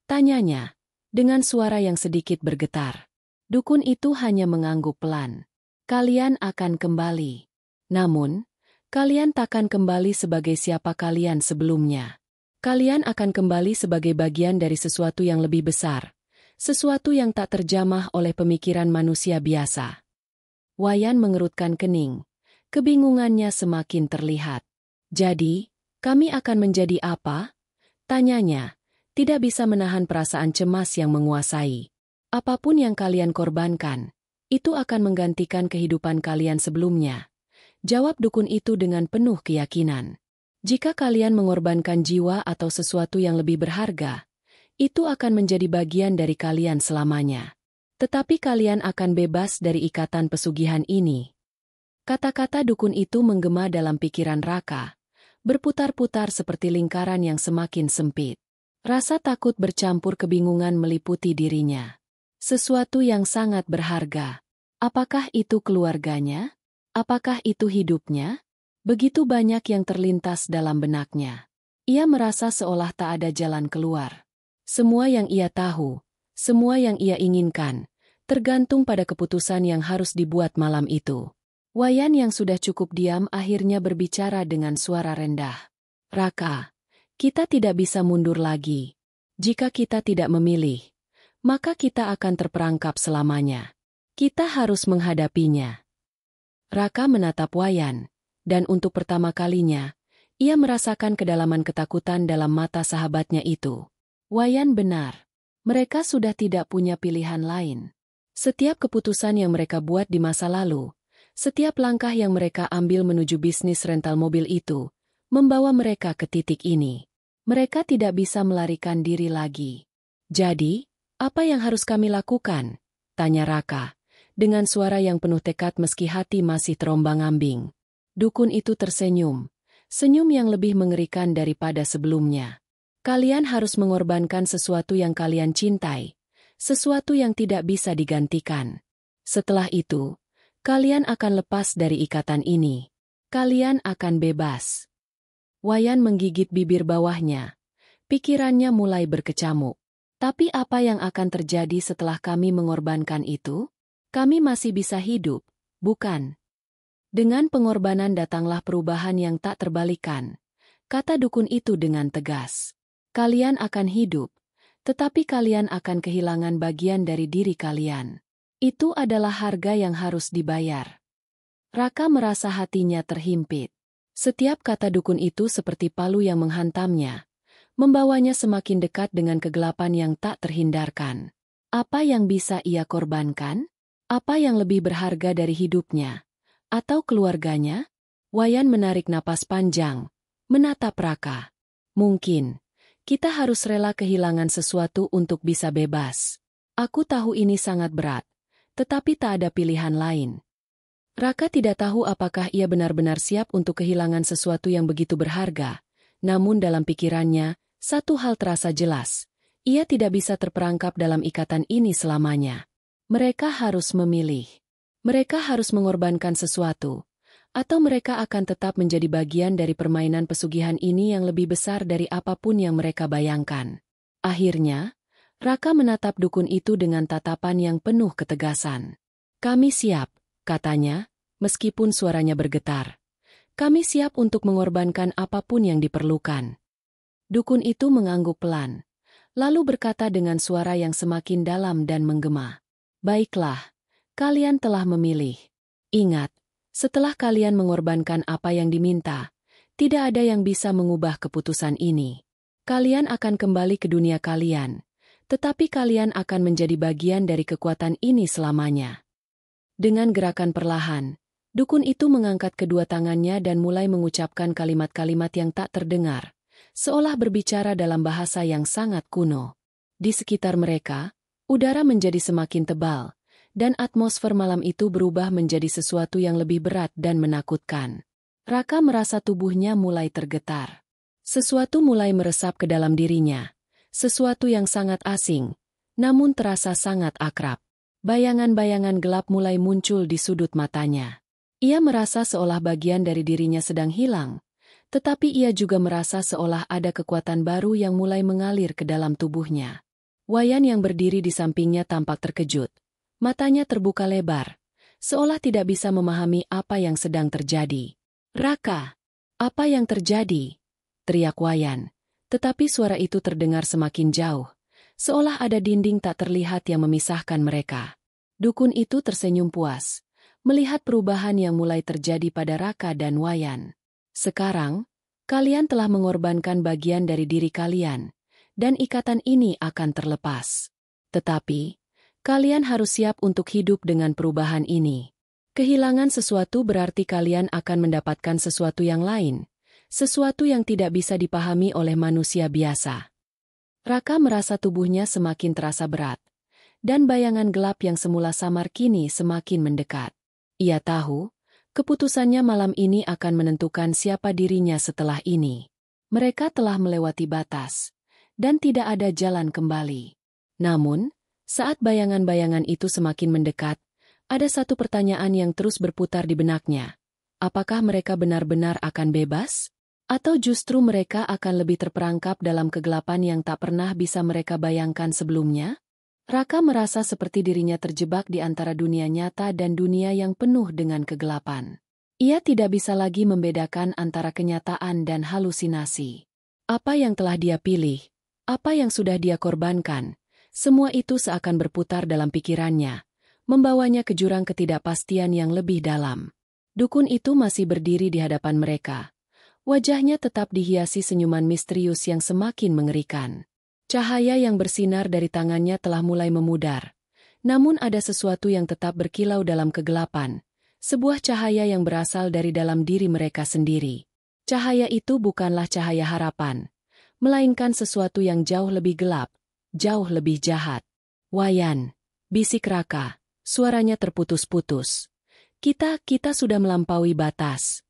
S2: Tanyanya, dengan suara yang sedikit bergetar. Dukun itu hanya mengangguk pelan. Kalian akan kembali. Namun, kalian takkan kembali sebagai siapa kalian sebelumnya. Kalian akan kembali sebagai bagian dari sesuatu yang lebih besar. Sesuatu yang tak terjamah oleh pemikiran manusia biasa. Wayan mengerutkan kening. Kebingungannya semakin terlihat. Jadi, kami akan menjadi apa? Tanyanya, tidak bisa menahan perasaan cemas yang menguasai. Apapun yang kalian korbankan, itu akan menggantikan kehidupan kalian sebelumnya. Jawab dukun itu dengan penuh keyakinan. Jika kalian mengorbankan jiwa atau sesuatu yang lebih berharga, itu akan menjadi bagian dari kalian selamanya. Tetapi kalian akan bebas dari ikatan pesugihan ini. Kata-kata dukun itu menggema dalam pikiran Raka, berputar-putar seperti lingkaran yang semakin sempit. Rasa takut bercampur kebingungan meliputi dirinya. Sesuatu yang sangat berharga. Apakah itu keluarganya? Apakah itu hidupnya? Begitu banyak yang terlintas dalam benaknya. Ia merasa seolah tak ada jalan keluar. Semua yang ia tahu, semua yang ia inginkan, tergantung pada keputusan yang harus dibuat malam itu. Wayan yang sudah cukup diam akhirnya berbicara dengan suara rendah. Raka, kita tidak bisa mundur lagi. Jika kita tidak memilih, maka kita akan terperangkap selamanya. Kita harus menghadapinya. Raka menatap Wayan, dan untuk pertama kalinya, ia merasakan kedalaman ketakutan dalam mata sahabatnya itu. Wayan benar. Mereka sudah tidak punya pilihan lain. Setiap keputusan yang mereka buat di masa lalu, setiap langkah yang mereka ambil menuju bisnis rental mobil itu, membawa mereka ke titik ini. Mereka tidak bisa melarikan diri lagi. Jadi, apa yang harus kami lakukan? Tanya Raka, dengan suara yang penuh tekad meski hati masih terombang-ambing. Dukun itu tersenyum, senyum yang lebih mengerikan daripada sebelumnya. Kalian harus mengorbankan sesuatu yang kalian cintai, sesuatu yang tidak bisa digantikan. Setelah itu, kalian akan lepas dari ikatan ini. Kalian akan bebas. Wayan menggigit bibir bawahnya. Pikirannya mulai berkecamuk. Tapi apa yang akan terjadi setelah kami mengorbankan itu? Kami masih bisa hidup, bukan? Dengan pengorbanan datanglah perubahan yang tak terbalikan. Kata dukun itu dengan tegas. Kalian akan hidup, tetapi kalian akan kehilangan bagian dari diri kalian. Itu adalah harga yang harus dibayar. Raka merasa hatinya terhimpit. Setiap kata dukun itu seperti palu yang menghantamnya, membawanya semakin dekat dengan kegelapan yang tak terhindarkan. Apa yang bisa ia korbankan? Apa yang lebih berharga dari hidupnya? Atau keluarganya? Wayan menarik napas panjang, menatap Raka. Mungkin, kita harus rela kehilangan sesuatu untuk bisa bebas. Aku tahu ini sangat berat, tetapi tak ada pilihan lain. Raka tidak tahu apakah ia benar-benar siap untuk kehilangan sesuatu yang begitu berharga, namun dalam pikirannya, satu hal terasa jelas, ia tidak bisa terperangkap dalam ikatan ini selamanya. Mereka harus memilih. Mereka harus mengorbankan sesuatu, Atau mereka akan tetap menjadi bagian dari permainan pesugihan ini yang lebih besar dari apapun yang mereka bayangkan. Akhirnya, Raka menatap dukun itu dengan tatapan yang penuh ketegasan. "Kami siap," katanya, meskipun suaranya bergetar. "Kami siap untuk mengorbankan apapun yang diperlukan." Dukun itu mengangguk pelan, lalu berkata dengan suara yang semakin dalam dan menggema. "Baiklah, kalian telah memilih. Ingat, setelah kalian mengorbankan apa yang diminta, tidak ada yang bisa mengubah keputusan ini. Kalian akan kembali ke dunia kalian, tetapi kalian akan menjadi bagian dari kekuatan ini selamanya." Dengan gerakan perlahan, dukun itu mengangkat kedua tangannya dan mulai mengucapkan kalimat-kalimat yang tak terdengar, seolah berbicara dalam bahasa yang sangat kuno. Di sekitar mereka, udara menjadi semakin tebal, dan atmosfer malam itu berubah menjadi sesuatu yang lebih berat dan menakutkan. Raka merasa tubuhnya mulai tergetar. Sesuatu mulai meresap ke dalam dirinya. Sesuatu yang sangat asing, namun terasa sangat akrab. Bayangan-bayangan gelap mulai muncul di sudut matanya. Ia merasa seolah bagian dari dirinya sedang hilang, tetapi ia juga merasa seolah ada kekuatan baru yang mulai mengalir ke dalam tubuhnya. Wayan yang berdiri di sampingnya tampak terkejut. Matanya terbuka lebar, seolah tidak bisa memahami apa yang sedang terjadi. "Raka, apa yang terjadi?" teriak Wayan. Tetapi suara itu terdengar semakin jauh, seolah ada dinding tak terlihat yang memisahkan mereka. Dukun itu tersenyum puas, melihat perubahan yang mulai terjadi pada Raka dan Wayan. "Sekarang, kalian telah mengorbankan bagian dari diri kalian, dan ikatan ini akan terlepas. Tetapi, kalian harus siap untuk hidup dengan perubahan ini. Kehilangan sesuatu berarti kalian akan mendapatkan sesuatu yang lain, sesuatu yang tidak bisa dipahami oleh manusia biasa." Raka merasa tubuhnya semakin terasa berat, dan bayangan gelap yang semula samar kini semakin mendekat. Ia tahu, keputusannya malam ini akan menentukan siapa dirinya setelah ini. Mereka telah melewati batas, dan tidak ada jalan kembali. Namun, saat bayangan-bayangan itu semakin mendekat, ada satu pertanyaan yang terus berputar di benaknya. Apakah mereka benar-benar akan bebas? Atau justru mereka akan lebih terperangkap dalam kegelapan yang tak pernah bisa mereka bayangkan sebelumnya? Raka merasa seperti dirinya terjebak di antara dunia nyata dan dunia yang penuh dengan kegelapan. Ia tidak bisa lagi membedakan antara kenyataan dan halusinasi. Apa yang telah dia pilih, apa yang sudah dia korbankan, semua itu seakan berputar dalam pikirannya, membawanya ke jurang ketidakpastian yang lebih dalam. Dukun itu masih berdiri di hadapan mereka. Wajahnya tetap dihiasi senyuman misterius yang semakin mengerikan. Cahaya yang bersinar dari tangannya telah mulai memudar. Namun ada sesuatu yang tetap berkilau dalam kegelapan. Sebuah cahaya yang berasal dari dalam diri mereka sendiri. Cahaya itu bukanlah cahaya harapan, melainkan sesuatu yang jauh lebih gelap, jauh lebih jahat. "Wayan," bisik Raka, suaranya terputus-putus. Kita sudah melampaui batas."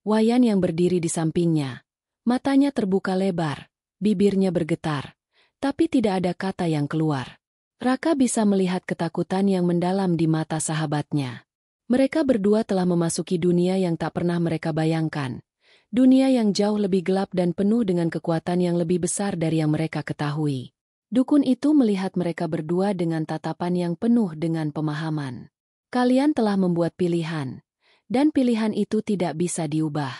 S2: Wayan yang berdiri di sampingnya, matanya terbuka lebar, bibirnya bergetar, tapi tidak ada kata yang keluar. Raka bisa melihat ketakutan yang mendalam di mata sahabatnya. Mereka berdua telah memasuki dunia yang tak pernah mereka bayangkan. Dunia yang jauh lebih gelap dan penuh dengan kekuatan yang lebih besar dari yang mereka ketahui. Dukun itu melihat mereka berdua dengan tatapan yang penuh dengan pemahaman. "Kalian telah membuat pilihan, dan pilihan itu tidak bisa diubah.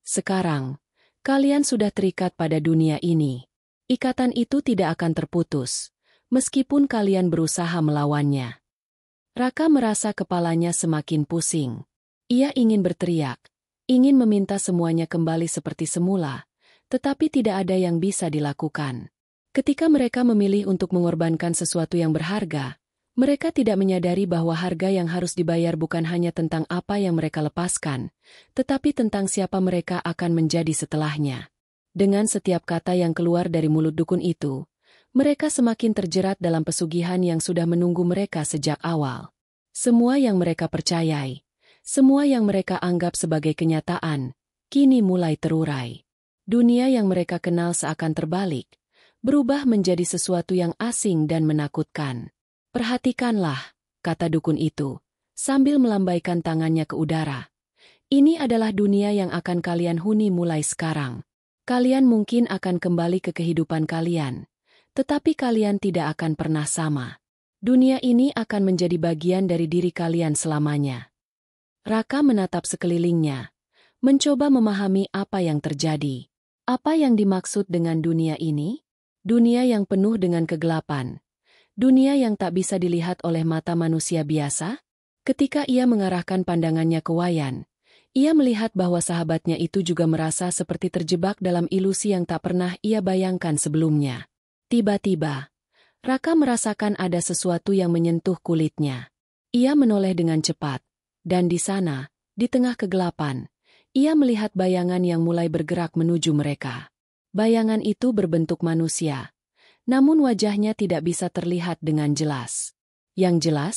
S2: Sekarang, kalian sudah terikat pada dunia ini. Ikatan itu tidak akan terputus, meskipun kalian berusaha melawannya." Raka merasa kepalanya semakin pusing. Ia ingin berteriak, ingin meminta semuanya kembali seperti semula, tetapi tidak ada yang bisa dilakukan. Ketika mereka memilih untuk mengorbankan sesuatu yang berharga, mereka tidak menyadari bahwa harga yang harus dibayar bukan hanya tentang apa yang mereka lepaskan, tetapi tentang siapa mereka akan menjadi setelahnya. Dengan setiap kata yang keluar dari mulut dukun itu, mereka semakin terjerat dalam pesugihan yang sudah menunggu mereka sejak awal. Semua yang mereka percayai, semua yang mereka anggap sebagai kenyataan, kini mulai terurai. Dunia yang mereka kenal seakan terbalik, berubah menjadi sesuatu yang asing dan menakutkan. "Perhatikanlah," kata dukun itu, sambil melambaikan tangannya ke udara. Ini adalah dunia yang akan kalian huni mulai sekarang. Kalian mungkin akan kembali ke kehidupan kalian, tetapi kalian tidak akan pernah sama. Dunia ini akan menjadi bagian dari diri kalian selamanya. Raka menatap sekelilingnya, mencoba memahami apa yang terjadi. Apa yang dimaksud dengan dunia ini? Dunia yang penuh dengan kegelapan. Dunia yang tak bisa dilihat oleh mata manusia biasa? Ketika ia mengarahkan pandangannya ke Wayan, ia melihat bahwa sahabatnya itu juga merasa seperti terjebak dalam ilusi yang tak pernah ia bayangkan sebelumnya. Tiba-tiba, Raka merasakan ada sesuatu yang menyentuh kulitnya. Ia menoleh dengan cepat, dan di sana, di tengah kegelapan, ia melihat bayangan yang mulai bergerak menuju mereka. Bayangan itu berbentuk manusia, namun wajahnya tidak bisa terlihat dengan jelas. Yang jelas,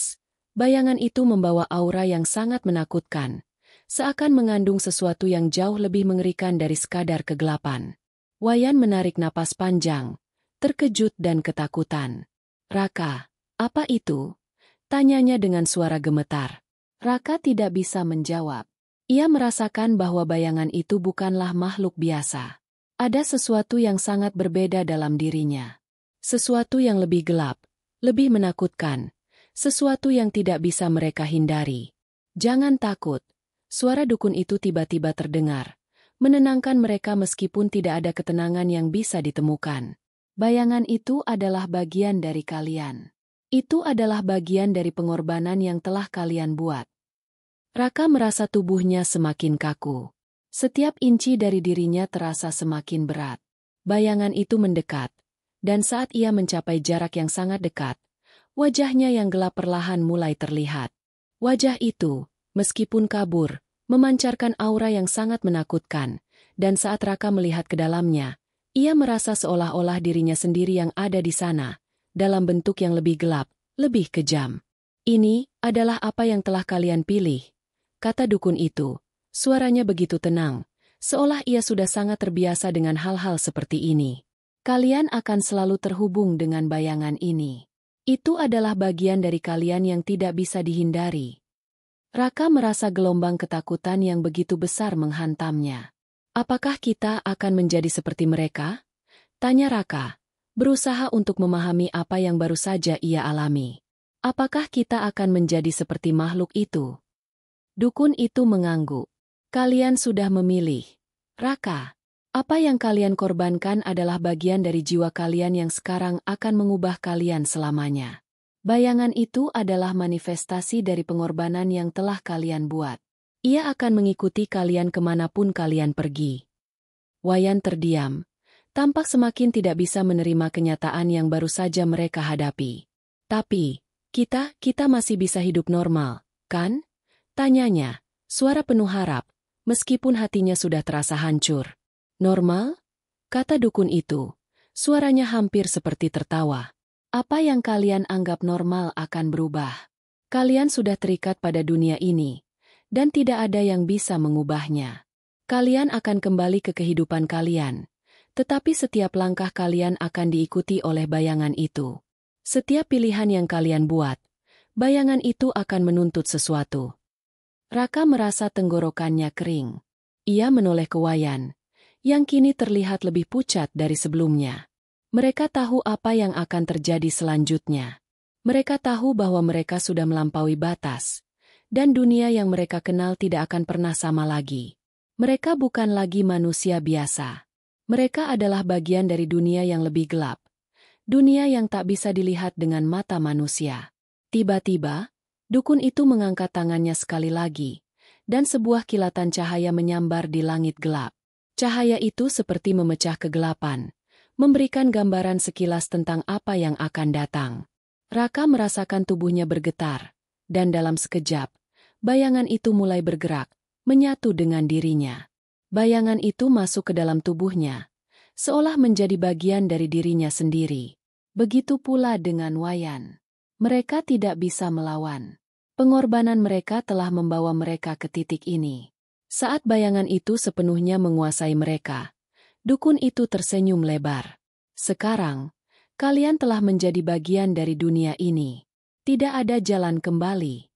S2: bayangan itu membawa aura yang sangat menakutkan, seakan mengandung sesuatu yang jauh lebih mengerikan dari sekadar kegelapan. Wayan menarik napas panjang, terkejut dan ketakutan. "Raka, apa itu?" tanyanya dengan suara gemetar. Raka tidak bisa menjawab. Ia merasakan bahwa bayangan itu bukanlah makhluk biasa. Ada sesuatu yang sangat berbeda dalam dirinya. Sesuatu yang lebih gelap, lebih menakutkan, sesuatu yang tidak bisa mereka hindari. "Jangan takut." Suara dukun itu tiba-tiba terdengar, menenangkan mereka meskipun tidak ada ketenangan yang bisa ditemukan. "Bayangan itu adalah bagian dari kalian. Itu adalah bagian dari pengorbanan yang telah kalian buat." Raka merasa tubuhnya semakin kaku. Setiap inci dari dirinya terasa semakin berat. Bayangan itu mendekat, dan saat ia mencapai jarak yang sangat dekat, wajahnya yang gelap perlahan mulai terlihat. Wajah itu, meskipun kabur, memancarkan aura yang sangat menakutkan, dan saat Raka melihat ke dalamnya, ia merasa seolah-olah dirinya sendiri yang ada di sana, dalam bentuk yang lebih gelap, lebih kejam. "Ini adalah apa yang telah kalian pilih," kata dukun itu. Suaranya begitu tenang, seolah ia sudah sangat terbiasa dengan hal-hal seperti ini. "Kalian akan selalu terhubung dengan bayangan ini. Itu adalah bagian dari kalian yang tidak bisa dihindari." Raka merasa gelombang ketakutan yang begitu besar menghantamnya. "Apakah kita akan menjadi seperti mereka?" tanya Raka, berusaha untuk memahami apa yang baru saja ia alami. "Apakah kita akan menjadi seperti makhluk itu?" Dukun itu mengangguk. "Kalian sudah memilih. Raka, apa yang kalian korbankan adalah bagian dari jiwa kalian yang sekarang akan mengubah kalian selamanya. Bayangan itu adalah manifestasi dari pengorbanan yang telah kalian buat. Ia akan mengikuti kalian kemanapun kalian pergi." Wayan terdiam, tampak semakin tidak bisa menerima kenyataan yang baru saja mereka hadapi. "Tapi, kita masih bisa hidup normal, kan?" tanyanya, suara penuh harap, meskipun hatinya sudah terasa hancur. "Normal?" kata dukun itu, suaranya hampir seperti tertawa. "Apa yang kalian anggap normal akan berubah. Kalian sudah terikat pada dunia ini, dan tidak ada yang bisa mengubahnya. Kalian akan kembali ke kehidupan kalian, tetapi setiap langkah kalian akan diikuti oleh bayangan itu. Setiap pilihan yang kalian buat, bayangan itu akan menuntut sesuatu." Raka merasa tenggorokannya kering. Ia menoleh ke Wayan, yang kini terlihat lebih pucat dari sebelumnya. Mereka tahu apa yang akan terjadi selanjutnya. Mereka tahu bahwa mereka sudah melampaui batas, dan dunia yang mereka kenal tidak akan pernah sama lagi. Mereka bukan lagi manusia biasa. Mereka adalah bagian dari dunia yang lebih gelap. Dunia yang tak bisa dilihat dengan mata manusia. Tiba-tiba, dukun itu mengangkat tangannya sekali lagi, dan sebuah kilatan cahaya menyambar di langit gelap. Cahaya itu seperti memecah kegelapan, memberikan gambaran sekilas tentang apa yang akan datang. Raka merasakan tubuhnya bergetar, dan dalam sekejap, bayangan itu mulai bergerak, menyatu dengan dirinya. Bayangan itu masuk ke dalam tubuhnya, seolah menjadi bagian dari dirinya sendiri. Begitu pula dengan Wayan. Mereka tidak bisa melawan. Pengorbanan mereka telah membawa mereka ke titik ini. Saat bayangan itu sepenuhnya menguasai mereka, dukun itu tersenyum lebar. "Sekarang, kalian telah menjadi bagian dari dunia ini. Tidak ada jalan kembali."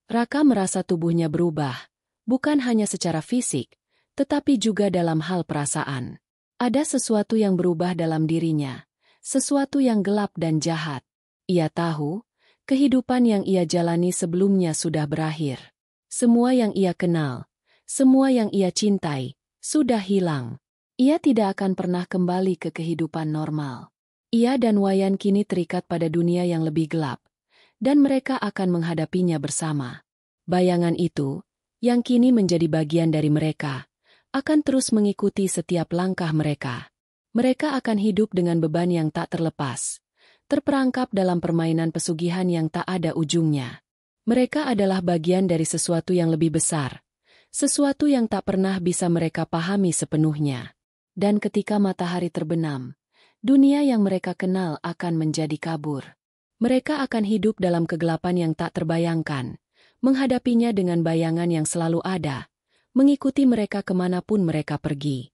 S2: Raka merasa tubuhnya berubah, Bukan hanya secara fisik, tetapi juga dalam hal perasaan. Ada sesuatu yang berubah dalam dirinya, sesuatu yang gelap dan jahat. Ia tahu, kehidupan yang ia jalani sebelumnya sudah berakhir. Semua yang ia kenal, semua yang ia cintai, sudah hilang. Ia tidak akan pernah kembali ke kehidupan normal. Ia dan Wayan kini terikat pada dunia yang lebih gelap, dan mereka akan menghadapinya bersama. Bayangan itu, yang kini menjadi bagian dari mereka, akan terus mengikuti setiap langkah mereka. Mereka akan hidup dengan beban yang tak terlepas, terperangkap dalam permainan pesugihan yang tak ada ujungnya. Mereka adalah bagian dari sesuatu yang lebih besar, sesuatu yang tak pernah bisa mereka pahami sepenuhnya. Dan ketika matahari terbenam, dunia yang mereka kenal akan menjadi kabur. Mereka akan hidup dalam kegelapan yang tak terbayangkan, menghadapinya dengan bayangan yang selalu ada, mengikuti mereka kemanapun mereka pergi.